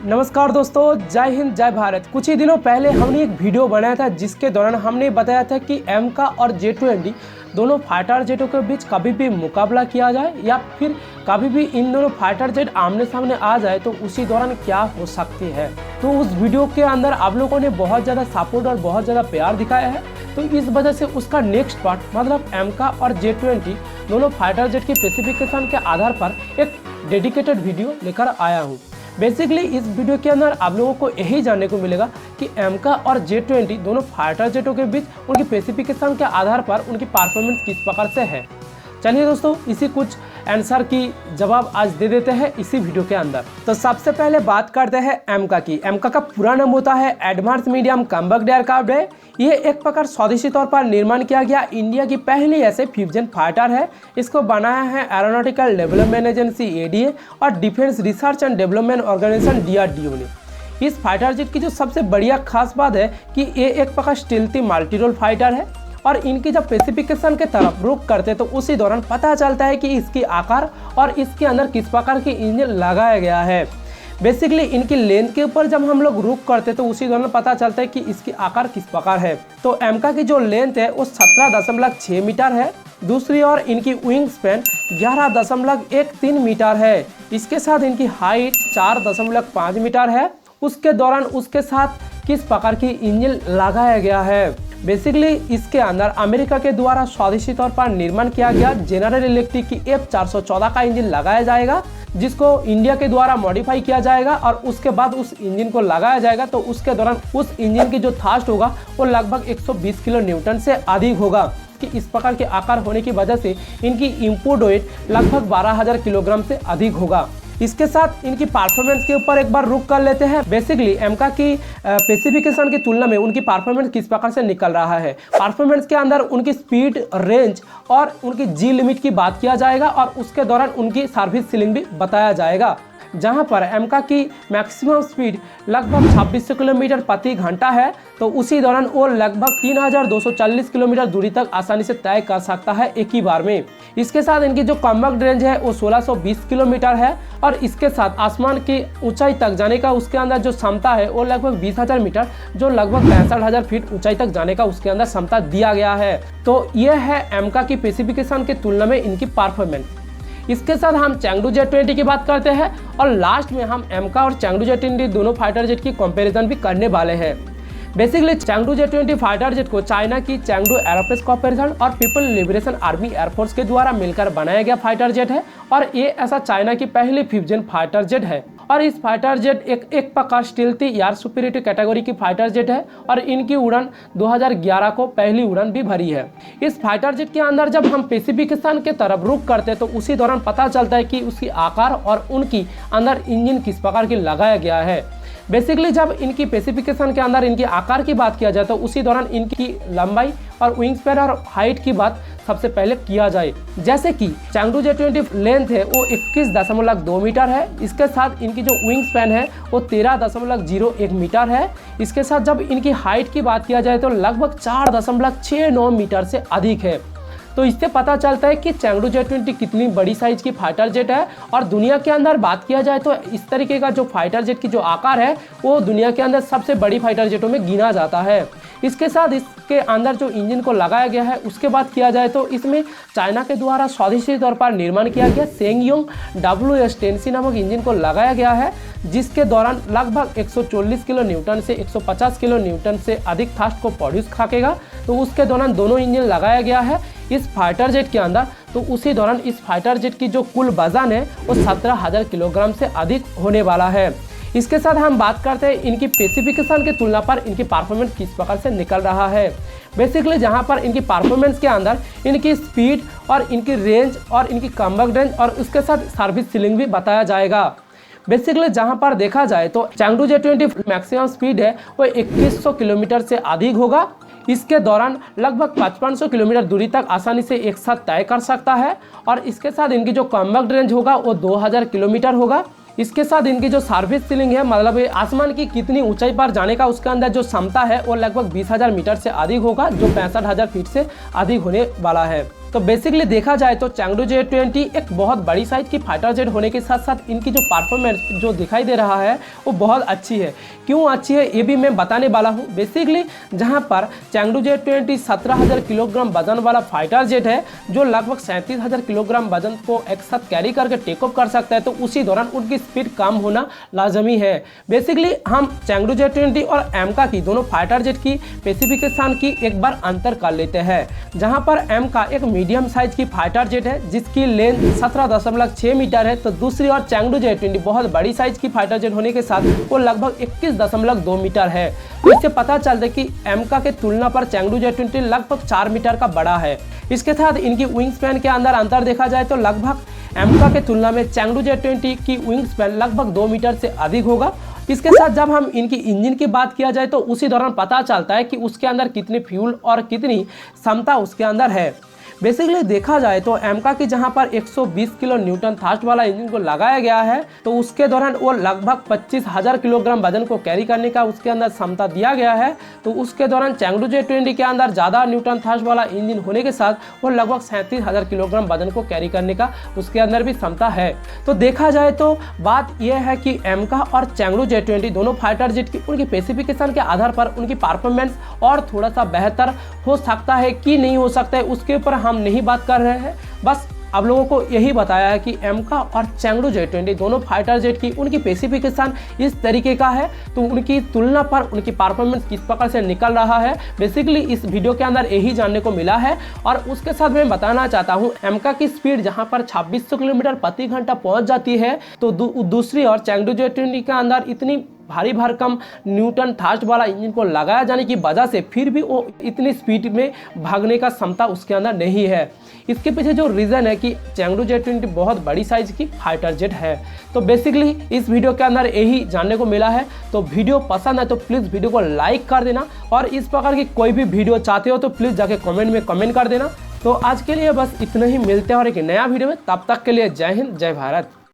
नमस्कार दोस्तों, जय हिंद जय भारत। कुछ ही दिनों पहले हमने एक वीडियो बनाया था जिसके दौरान हमने बताया था कि एमका और जे-20 दोनों फाइटर जेटों के बीच कभी भी मुकाबला किया जाए या फिर कभी भी इन दोनों फाइटर जेट आमने सामने आ जाए तो उसी दौरान क्या हो सकती है। तो उस वीडियो के अंदर आप लोगों ने बहुत ज़्यादा सपोर्ट और बहुत ज़्यादा प्यार दिखाया है, तो इस वजह से उसका नेक्स्ट पार्ट मतलब एमका और जे-20 दोनों फाइटर जेट की स्पेसिफिकेशन के आधार पर एक डेडिकेटेड वीडियो लेकर आया हूँ। बेसिकली इस वीडियो के अंदर आप लोगों को यही जानने को मिलेगा कि एमका और जे-20 दोनों फाइटर जेटों के बीच उनकी स्पेसिफिकेशन के आधार पर उनकी परफॉर्मेंस किस प्रकार से है। चलिए दोस्तों, इसी कुछ आंसर की जवाब आज दे देते हैं इसी वीडियो के अंदर। तो सबसे पहले बात करते हैं एमका की। एमका का पूरा नाम होता है एडवांस मीडियम कॉम्बैट एयरक्राफ्ट है। ये एक प्रकार स्वदेशी तौर पर निर्माण किया गया इंडिया की पहली ऐसे फ्यूजन फाइटर है। इसको बनाया है एरोनॉटिकल डेवलपमेंट एजेंसी एडीए और defence research and development organisation DRDO ने। इस फाइटर जेट की जो सबसे बढ़िया खास बात है कि ये एक प्रकार स्टील्थी मल्टी रोल फाइटर है और इनकी जब स्पेसिफिकेशन के तरफ रुक करते तो उसी दौरान पता चलता है कि इसकी आकार और इसके अंदर किस प्रकार की इंजन लगाया गया है। बेसिकली इनकी लेंथ के ऊपर जब हम लोग रुक करते तो उसी दौरान पता चलता है कि इसकी आकार किस प्रकार है। तो एमका की जो लेंथ है वो 17.6 मीटर है। दूसरी ओर इनकी विंग स्पैन 11.13 मीटर है। इसके साथ इनकी हाइट 4.5 मीटर है। उसके दौरान उसके साथ किस प्रकार की इंजन लगाया गया है। बेसिकली इसके अंदर अमेरिका के द्वारा स्वदेशी तौर पर निर्माण किया गया जनरल इलेक्ट्रिक की F414 का इंजन लगाया जाएगा, जिसको इंडिया के द्वारा मॉडिफाई किया जाएगा और उसके बाद उस इंजन को लगाया जाएगा। तो उसके दौरान उस इंजन की जो थ्रस्ट होगा वो लगभग 120 किलो न्यूटन से अधिक होगा। कि इस प्रकार के आकार होने की वजह से इनकी इनपुट वेट लगभग 12,000 किलोग्राम से अधिक होगा। इसके साथ इनकी परफॉर्मेंस के ऊपर एक बार रुक कर लेते हैं। बेसिकली एमका की स्पेसिफिकेशन की तुलना में उनकी परफॉर्मेंस किस प्रकार से निकल रहा है। परफॉर्मेंस के अंदर उनकी स्पीड, रेंज और उनकी जी लिमिट की बात किया जाएगा और उसके दौरान उनकी सर्विस सीलिंग भी बताया जाएगा, जहां पर एमका की मैक्सिमम स्पीड लगभग 2600 किलोमीटर प्रति घंटा है। तो उसी दौरान वो लगभग 3240 किलोमीटर दूरी तक आसानी से तय कर सकता है एक ही बार में। इसके साथ इनकी जो कॉम्बैट रेंज है वो 1620 किलोमीटर है और इसके साथ आसमान की ऊंचाई तक जाने का उसके अंदर जो क्षमता है वो लगभग 20,000 मीटर, जो लगभग 65,000 फीट ऊंचाई तक जाने का उसके अंदर क्षमता दिया गया है। तो यह है एमका की स्पेसिफिकेशन की तुलना में इनकी परफॉर्मेंस। इसके साथ हम चैंगडू जे-20 की बात करते हैं और लास्ट में हम एमका और चैंगडू जे-20 दोनों फाइटर जेट की कंपैरिजन भी करने वाले हैं। बेसिकली चैंगडू जे-20 फाइटर जेट को चाइना की चैंगडू एरोस्पेस कॉर्पोरेशन और पीपल लिबरेशन आर्मी एयरफोर्स के द्वारा मिलकर बनाया गया फाइटर जेट है और ये ऐसा चाइना की पहली फ्यूजन फाइटर जेट है। और इस फाइटर जेट एक प्रकार स्टील्थी एयर सुपीरियरिटी कैटेगरी की फाइटर जेट है और इनकी उड़ान 2011 को पहली उड़ान भी भरी है। इस फाइटर जेट के अंदर जब हम स्पेसिफिकेशन के तरफ रुक करते तो उसी दौरान पता चलता है कि उसकी आकार और उनकी अंदर इंजन किस प्रकार की लगाया गया है। बेसिकली जब इनकी स्पेसिफिकेशन के अंदर इनके आकार की बात किया जाए तो उसी दौरान इनकी लंबाई और विंग स्पैन और हाइट की बात सबसे पहले किया जाए। जैसे कि चैंगडू जे-20 लेंथ है वो 21.2 मीटर है। इसके साथ इनकी जो विंग स्पैन है वो 13.01 मीटर है। इसके साथ जब इनकी हाइट की बात किया जाए तो लगभग 4.69 मीटर से अधिक है। तो इससे पता चलता है कि चैंगडू जे-20 कितनी बड़ी साइज की फाइटर जेट है। और दुनिया के अंदर बात किया जाए तो इस तरीके का जो फाइटर जेट की जो आकार है वो दुनिया के अंदर सबसे बड़ी फाइटर जेटों में गिना जाता है। इसके साथ इसके अंदर जो इंजन को लगाया गया है उसके बात किया जाए तो इसमें चाइना के द्वारा स्वदेशी तौर पर निर्माण किया गया सेंगयोंग WS-10C नामक इंजन को लगाया गया है, जिसके दौरान लगभग 140 किलो न्यूटन से 150 किलो न्यूटन से अधिक थ्रस्ट को प्रोड्यूस करेगा। तो उसके दौरान दोनों इंजन लगाया गया है इस फाइटर जेट के अंदर। तो उसी दौरान इस फाइटर जेट की जो कुल वजन है वो 17,000 किलोग्राम से अधिक होने वाला है। इसके साथ हम बात करते हैं इनकी स्पेसिफिकेशन की तुलना पर इनकी परफॉर्मेंस किस प्रकार से निकल रहा है। बेसिकली जहां पर इनकी परफॉर्मेंस के अंदर इनकी स्पीड और इनकी रेंज और इनकी कॉम्बैट रेंज और उसके साथ सर्विस सीलिंग भी बताया जाएगा। बेसिकली जहां पर देखा जाए तो चैंगडू जे-20 मैक्सिमम स्पीड है वो 2100 किलोमीटर से अधिक होगा। इसके दौरान लगभग 5500 किलोमीटर दूरी तक आसानी से एक साथ तय कर सकता है और इसके साथ इनकी जो कॉम्बैट रेंज होगा वो 2000 किलोमीटर होगा। इसके साथ इनकी जो सर्विस सीलिंग है मतलब आसमान की कितनी ऊंचाई पर जाने का उसके अंदर जो क्षमता है वो लगभग 20,000 मीटर से अधिक होगा, जो 65,000 फीट से अधिक होने वाला है। तो बेसिकली देखा जाए तो चैंगडू J20 एक बहुत बड़ी साइज की फाइटर जेट होने के साथ साथ इनकी जो परफॉर्मेंस जो दिखाई दे रहा है वो बहुत अच्छी है। क्यों अच्छी है ये भी मैं बताने वाला हूँ। बेसिकली जहाँ पर चैंगडू J20 17,000 किलोग्राम वजन वाला फाइटर जेट है जो लगभग 37,000 किलोग्राम वजन को एक साथ कैरी करके टेक ऑफ कर सकता है, तो उसी दौरान उनकी स्पीड कम होना लाजमी है। बेसिकली हम चैंगडू J20 और एमका की दोनों फाइटर जेट की स्पेसिफिकेशन की एक बार अंतर कर लेते हैं। जहां पर एमका एक मीडियम साइज की फाइटर जेट है जिसकी लेंथ 17.6 मीटर है, तो दूसरी ओर चैंगडू J20 बहुत बड़ी साइज की फाइटर जेट होने के साथ वो लगभग 21.2 मीटर है। तो इससे पता चलता है कि एमका के तुलना पर चैंगडू J20 लगभग 4 मीटर का बड़ा है। इसके साथ इनकी विंग स्पैन के अंदर अंतर देखा जाए तो लगभग एमका के तुलना में चैंगडू J20 की विंग स्पैन लगभग 2 मीटर से अधिक होगा। इसके साथ जब हम इनकी इंजन की बात किया जाए तो उसी दौरान पता चलता है कि उसके अंदर कितनी फ्यूल और कितनी क्षमता उसके अंदर है। बेसिकली देखा जाए तो एमका की जहां पर 120 किलो न्यूटन थ्रस्ट वाला इंजन को लगाया गया है, तो उसके दौरान वो लगभग 25,000 किलोग्राम वजन को कैरी करने का उसके अंदर क्षमता दिया गया है। तो उसके दौरान चैंगडू J20 के अंदर ज़्यादा न्यूटन थ्रस्ट वाला इंजन होने के साथ वो लगभग 37,000 किलोग्राम वजन को कैरी करने का उसके अंदर भी क्षमता है। तो देखा जाए तो बात यह है कि एमका और चैंगडू J20 दोनों फाइटर जेट की उनकी स्पेसिफिकेशन के आधार पर उनकी परफॉर्मेंस और थोड़ा सा बेहतर हो सकता है कि नहीं हो सकता है, उसके ऊपर हम नहीं बात कर रहे हैं। बस आप लोगों को यही बताया है कि एमका और चैंगडू J20 दोनों फाइटर जेट की उनकी स्पेसिफिकेशन इस तरीके का है, तो उनकी तुलना पर उनकी परफॉर्मेंस किस प्रकार से निकल रहा है बेसिकली इस वीडियो के अंदर यही जानने को मिला है। और उसके साथ मैं बताना चाहता हूँ एमका की स्पीड जहाँ पर 2600 किलोमीटर प्रति घंटा पहुँच जाती है, तो दूसरी और चैंगडू J20 के अंदर इतनी भारी भरकम न्यूटन थ्रस्ट वाला इंजन को लगाया जाने की वजह से फिर भी वो इतनी स्पीड में भागने का क्षमता उसके अंदर नहीं है। इसके पीछे जो रीज़न है कि चैंगडू J20 बहुत बड़ी साइज की फाइटर जेट है। तो बेसिकली इस वीडियो के अंदर यही जानने को मिला है। तो वीडियो पसंद है तो प्लीज़ वीडियो को लाइक कर देना, और इस प्रकार की कोई भी वीडियो चाहते हो तो प्लीज़ जाके कमेंट में कमेंट कर देना। तो आज के लिए बस इतना ही, मिलते हैं और एक नया वीडियो में, तब तक के लिए जय हिंद जय भारत।